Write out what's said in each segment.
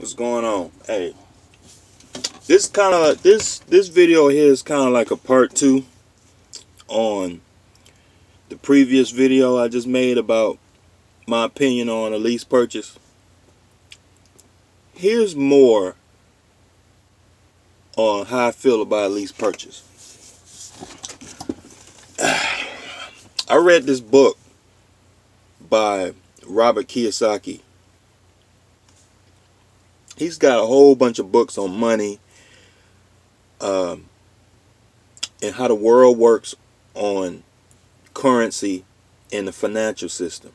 What's going on? Hey, this video here is kind of like a part 2 on the previous video I just made about my opinion on a lease purchase. Here's more on how I feel about a lease purchase. I read this book by Robert Kiyosaki. He's got a whole bunch of books on money, and how the world works on currency and the financial system.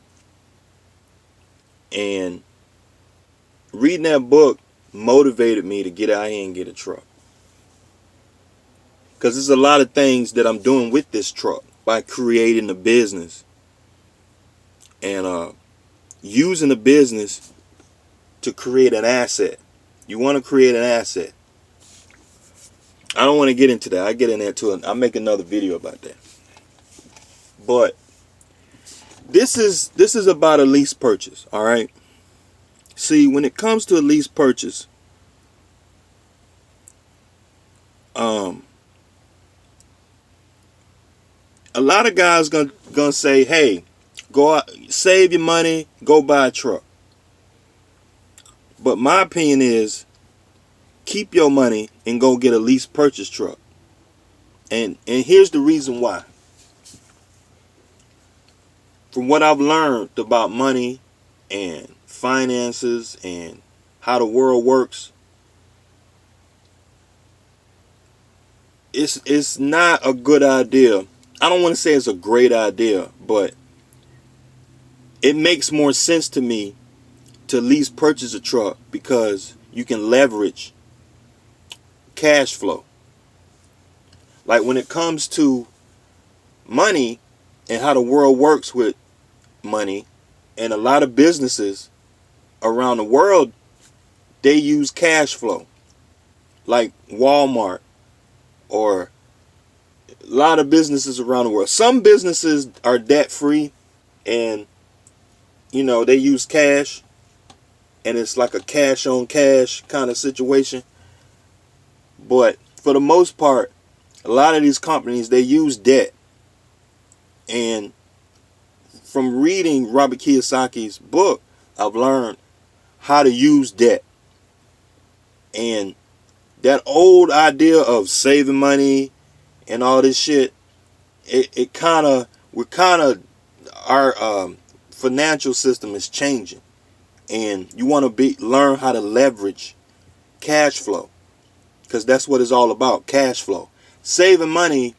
And reading that book motivated me to get out here and get a truck. Because there's a lot of things that I'm doing with this truck by creating a business and using the business to create an asset. You want to create an asset. I don't want to get into that. I get in there too. I'll make another video about that. But this is about a lease purchase, all right? See, when it comes to a lease purchase, a lot of guys gonna say, hey, go out, save your money, go buy a truck. But my opinion is, keep your money and go get a lease purchase truck. And here's the reason why. From what I've learned about money and finances and how the world works, it's not a good idea. I don't want to say it's a great idea, but it makes more sense to me to lease purchase a truck because you can leverage cash flow. Like when it comes to money and how the world works with money, and a lot of businesses around the world, they use cash flow. Like Walmart or a lot of businesses around the world. Some businesses are debt free and they use cash, and it's like a cash on cash kind of situation. But for the most part, a lot of these companies, they use debt. And from reading Robert Kiyosaki's book, I've learned how to use debt. And that old idea of saving money and all this shit, our financial system is changing. And you want to learn how to leverage cash flow, because that's what it's all about, cash flow. Saving money,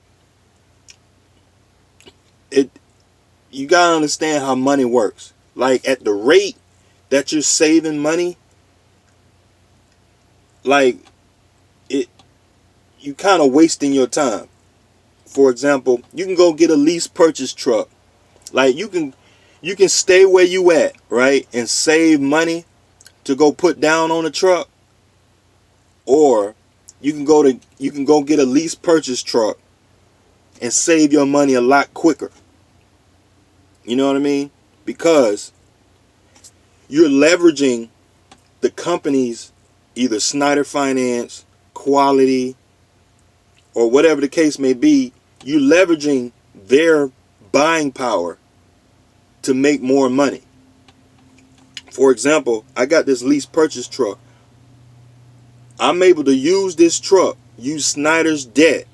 you gotta understand how money works. Like at the rate that you're saving money, like you kind of wasting your time. For example, you can go get a lease purchase truck. Like you can stay where you at, right, and save money to go put down on a truck, or you can go get a lease purchase truck and save your money a lot quicker. You know what I mean? Because you're leveraging the company's either Snyder Finance, Quality, or whatever the case may be. You're leveraging their buying power to make more money. For example, I got this lease purchase truck. I'm able to use this truck, use Snyder's debt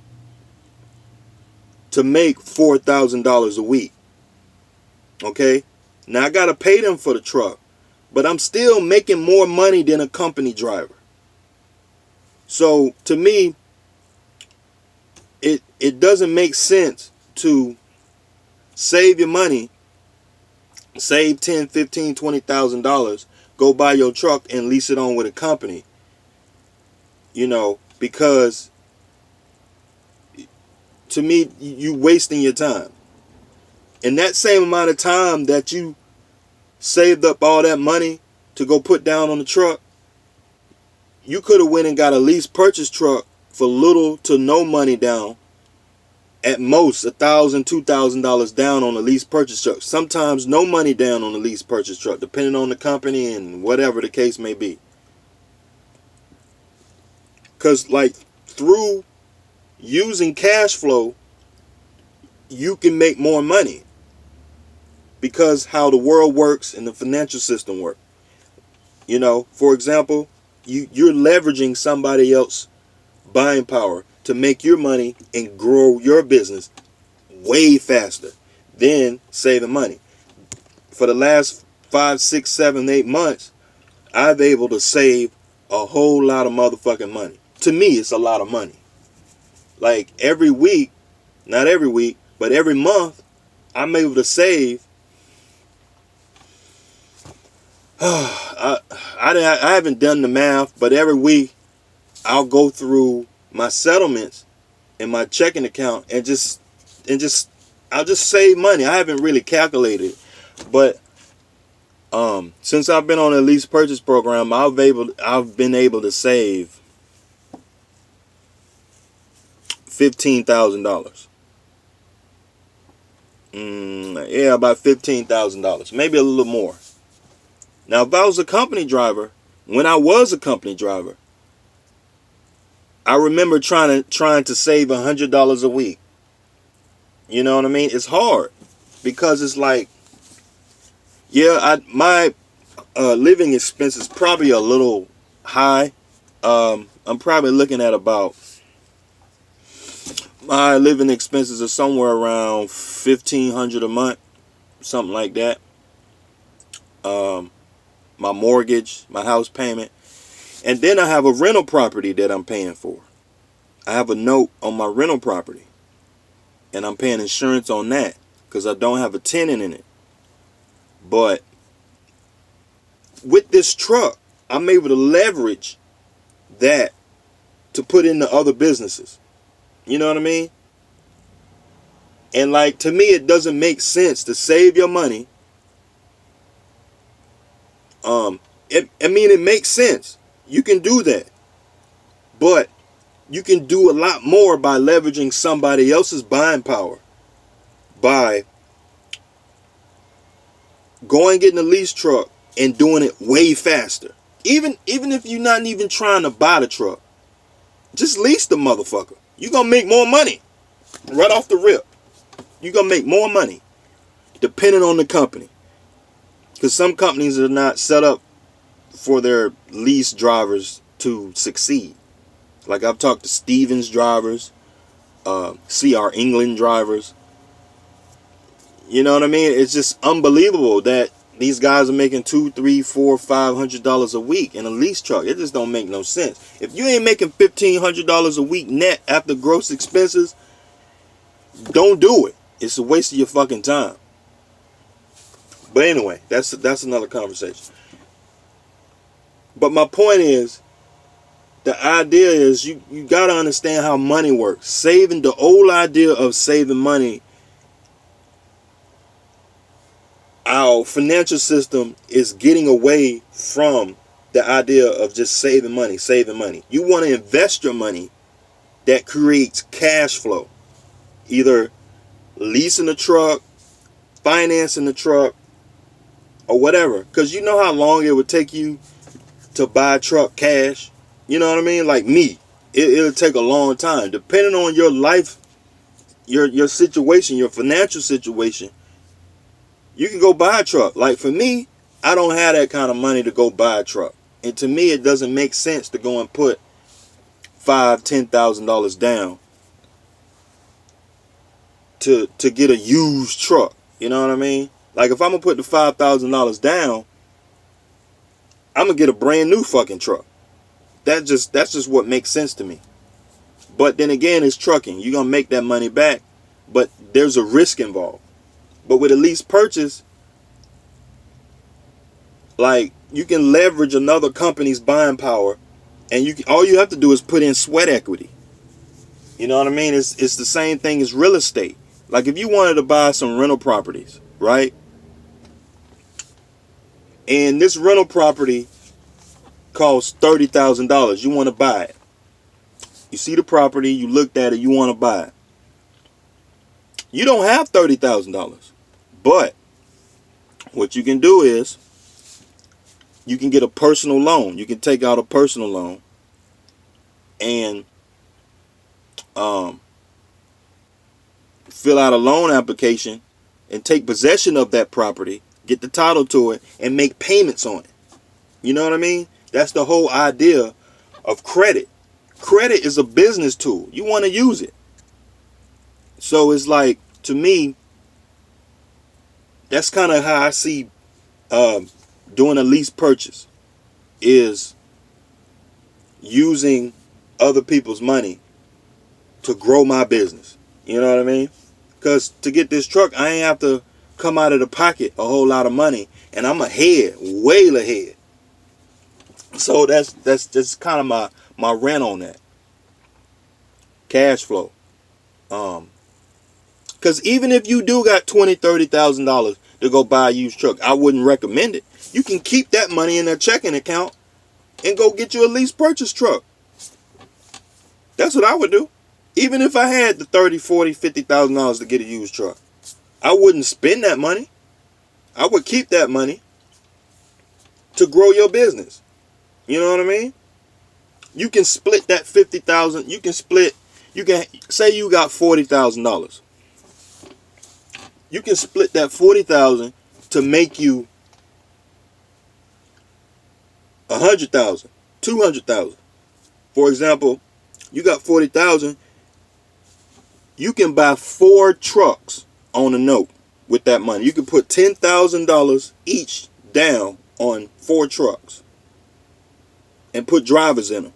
to make $4,000 a week. Okay? Now I got to pay them for the truck, but I'm still making more money than a company driver. So to me, it doesn't make sense to save your money, save $10,000, $15,000, $20,000, go buy your truck and lease it on with a company. Because to me, you wasting your time. And that same amount of time that you saved up all that money to go put down on the truck, you could have went and got a lease purchase truck for little to no money down. At most $1,000, $2,000 down on a lease purchase truck. Sometimes no money down on a lease purchase truck, depending on the company and whatever the case may be. Because like through using cash flow, you can make more money, because how the world works and the financial system works. You know, for example, you're leveraging somebody else's buying power to make your money and grow your business way faster than saving money. For the last 5, 6, 7, 8 months, I've been able to save a whole lot of motherfucking money. To me, it's a lot of money. Like every week, not every week, but every month, I'm able to save. I haven't done the math, but every week I'll go through my settlements in my checking account and I'll just save money. I haven't really calculated it, but since I've been on a lease purchase program, I've been able to save $15,000. Yeah, about $15,000, maybe a little more. Now, if I was a company driver, when I was a company driver, I remember trying to save $100 a week. You know what I mean? It's hard because it's like, yeah, my living expenses probably a little high. I'm probably looking at about, my living expenses are somewhere around $1,500 a month, something like that. My mortgage, my house payment, and then I have a rental property that I'm paying for. I have a note on my rental property, and I'm paying insurance on that because I don't have a tenant in it. But with this truck, I'm able to leverage that to put into other businesses. You know what I mean? And like, to me, it doesn't make sense to save your money. It makes sense. You can do that. But you can do a lot more by leveraging somebody else's buying power. By going getting a lease truck and doing it way faster. Even if you're not even trying to buy the truck, just lease the motherfucker. You're going to make more money right off the rip. You're going to make more money depending on the company. Because some companies are not set up for their lease drivers to succeed. Like I've talked to Stevens drivers, CR England drivers. You know what I mean? It's just unbelievable that these guys are making $200, $300, $400, $500 a week in a lease truck. It just don't make no sense. If you ain't making $1,500 a week net after gross expenses, don't do it. It's a waste of your fucking time. But anyway, that's another conversation. But my point is, the idea is you got to understand how money works. Saving, the old idea of saving money, our financial system is getting away from the idea of just saving money. You want to invest your money that creates cash flow. Either leasing a truck, financing the truck, or whatever. Because you know how long it would take you to buy a truck cash. You know what I mean? Like me, it'll take a long time. Depending on your life, your situation, your financial situation, you can go buy a truck. Like for me, I don't have that kind of money to go buy a truck. And to me, it doesn't make sense to go and put $5,000, $10,000 down to get a used truck. You know what I mean? Like if I'm gonna put the $5,000 down, I'm gonna get a brand new fucking truck. That's just what makes sense to me. But then again, it's trucking. You're gonna make that money back, but there's a risk involved. But with a lease purchase, like you can leverage another company's buying power, and all you have to do is put in sweat equity. You know what I mean? It's the same thing as real estate. Like if you wanted to buy some rental properties, right? And this rental property costs $30,000. You want to buy it. You see the property, you looked at it, you want to buy it. You don't have $30,000. But what you can do is you can get a personal loan. You can take out a personal loan and fill out a loan application and take possession of that property, get the title to it, and make payments on it. You know what I mean? That's the whole idea of credit. Credit is a business tool. You want to use it. So it's like, to me, that's kind of how I see doing a lease purchase, is using other people's money to grow my business. You know what I mean? Because to get this truck, I ain't have to come out of the pocket a whole lot of money, and I'm ahead, way ahead. So that's just kind of my rant on that. Cash flow. Because even if you do got $20,000-$30,000 to go buy a used truck, I wouldn't recommend it. You can keep that money in a checking account and go get you a lease purchase truck. That's what I would do. Even if I had the $30,000, $40,000, $50,000 to get a used truck, I wouldn't spend that money. I would keep that money to grow your business. You know what I mean? You can split that $50,000. You can say you got $40,000. You can split that $40,000 to make you $100,000, $200,000. For example, you got $40,000. You can buy 4 trucks on a note with that money. You can put $10,000 each down on 4 trucks and put drivers in them.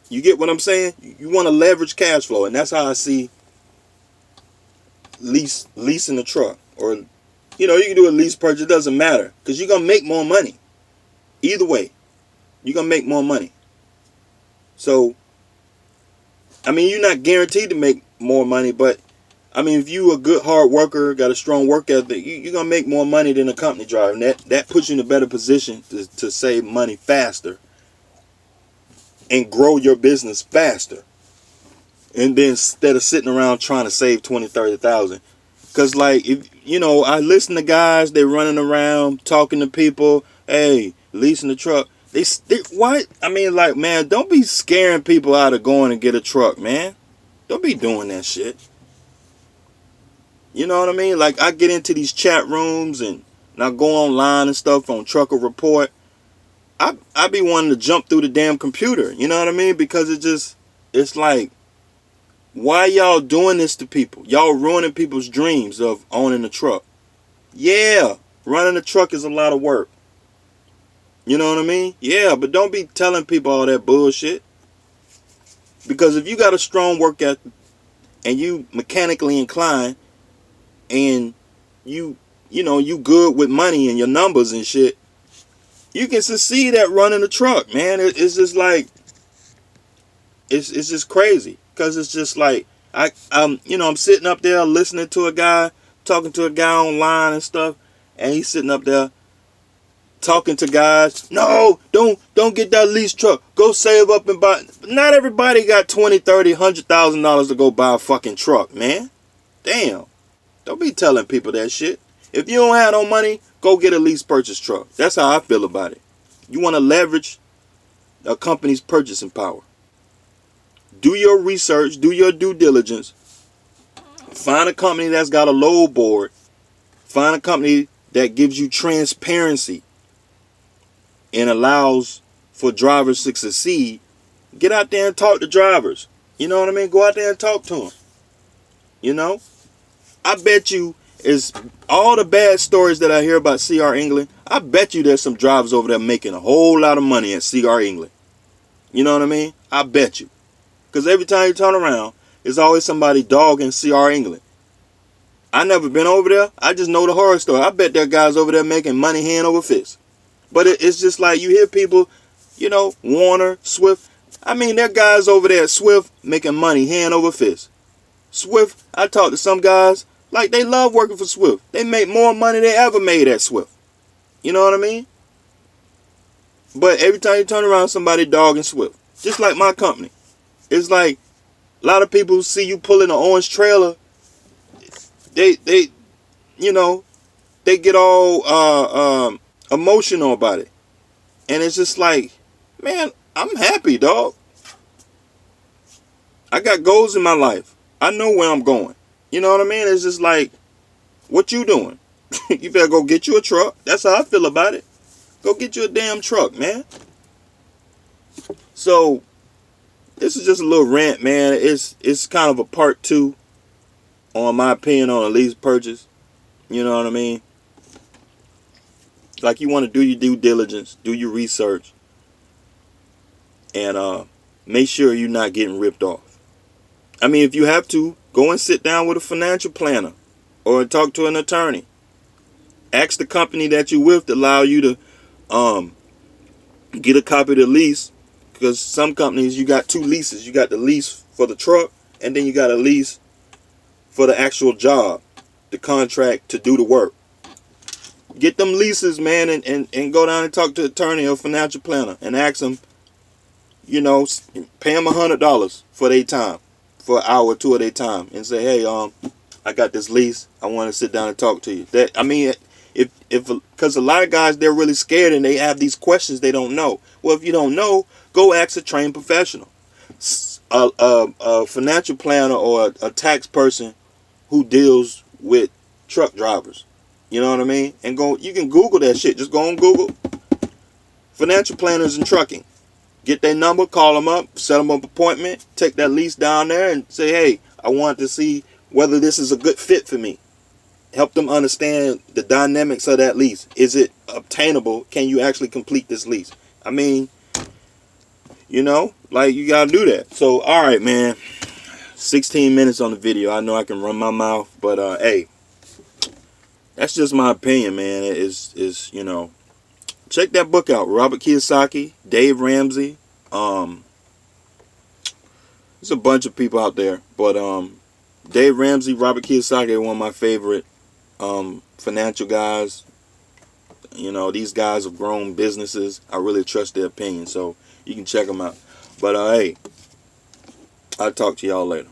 You get what I'm saying? You want to leverage cash flow, and that's how I see leasing a truck. Or, you can do a lease purchase. It doesn't matter, because you're going to make more money. Either way, you're going to make more money. So, I mean, you're not guaranteed to make more money, but, I mean, if you a good hard worker, got a strong work ethic, you're going to make more money than a company driver. And that puts you in a better position to save money faster and grow your business faster. And then instead of sitting around trying to save 20, 30,000. Because, like, if I listen to guys, they running around talking to people, hey, leasing the truck. They why? I mean, like, man, don't be scaring people out of going and get a truck, man. Don't be doing that shit. You know what I mean? Like, I get into these chat rooms and I go online and stuff on Trucker Report. I be wanting to jump through the damn computer. You know what I mean? Because it's like, why y'all doing this to people? Y'all ruining people's dreams of owning a truck. Yeah, running a truck is a lot of work. You know what I mean? Yeah, but don't be telling people all that bullshit. Because if you got a strong work ethic and you mechanically inclined and you good with money and your numbers and shit, you can succeed at running a truck, man. It's just like, it's just crazy. Because it's just like, I'm sitting up there listening to a guy, talking to a guy online and stuff, and he's sitting up there talking to guys. No, don't get that lease truck. Go save up and buy. Not everybody got $20,000, $30,000, $100,000 to go buy a fucking truck, man. Damn. Don't be telling people that shit. If you don't have no money, go get a lease purchase truck. That's how I feel about it. You want to leverage a company's purchasing power. Do your research. Do your due diligence. Find a company that's got a load board. Find a company that gives you transparency and allows for drivers to succeed. Get out there and talk to drivers. You know what I mean? Go out there and talk to them. You know? I bet you, is all the bad stories that I hear about CR England, I bet you there's some drivers over there making a whole lot of money at CR England. You know what I mean? I bet you. Because every time you turn around, there's always somebody dogging CR England. I never been over there. I just know the horror story. I bet there are guys over there making money hand over fist. But it's just like you hear people, Warner, Swift. I mean, there are guys over there at Swift making money hand over fist. Swift, I talked to some guys, like they love working for Swift. They make more money than they ever made at Swift. You know what I mean? But every time you turn around, somebody dogging Swift. Just like my company. It's like a lot of people see you pulling an orange trailer. They get all emotional about it. And it's just like, man, I'm happy, dog. I got goals in my life. I know where I'm going. You know what I mean? It's just like, what you doing? You better go get you a truck. That's how I feel about it. Go get you a damn truck, man. So this is just a little rant, man. It's kind of a part 2 on my opinion on a lease purchase. You know what I mean? Like, you want to do your due diligence, do your research, and make sure you're not getting ripped off. I mean, if you have to, go and sit down with a financial planner or talk to an attorney. Ask the company that you're with to allow you to get a copy of the lease, because some companies, you got 2 leases. You got the lease for the truck, and then you got a lease for the actual job, the contract to do the work. Get them leases, man, and go down and talk to an attorney or financial planner and ask them, you know, pay them $100 for their time, for an hour or 2 of their time, and say, hey, I got this lease. I want to sit down and talk to you. That, I mean, if because a lot of guys, they're really scared and they have these questions they don't know. Well, if you don't know, go ask a trained professional, a financial planner or a tax person who deals with truck drivers. You know what I mean? And go, you can Google that shit. Just go on Google financial planners in trucking. Get their number, call them up, set them up an appointment, take that lease down there and say, hey, I want to see whether this is a good fit for me. Help them understand the dynamics of that lease. Is it obtainable? Can you actually complete this lease? I mean, you know, like, you got to do that. So, all right, man. 16 minutes on the video. I know I can run my mouth, but hey, that's just my opinion, man. Is you know, check that book out. Robert Kiyosaki, Dave Ramsey. There's a bunch of people out there, but Dave Ramsey, Robert Kiyosaki are one of my favorite financial guys. You know, these guys have grown businesses. I really trust their opinion, so you can check them out. But hey, I'll talk to y'all later.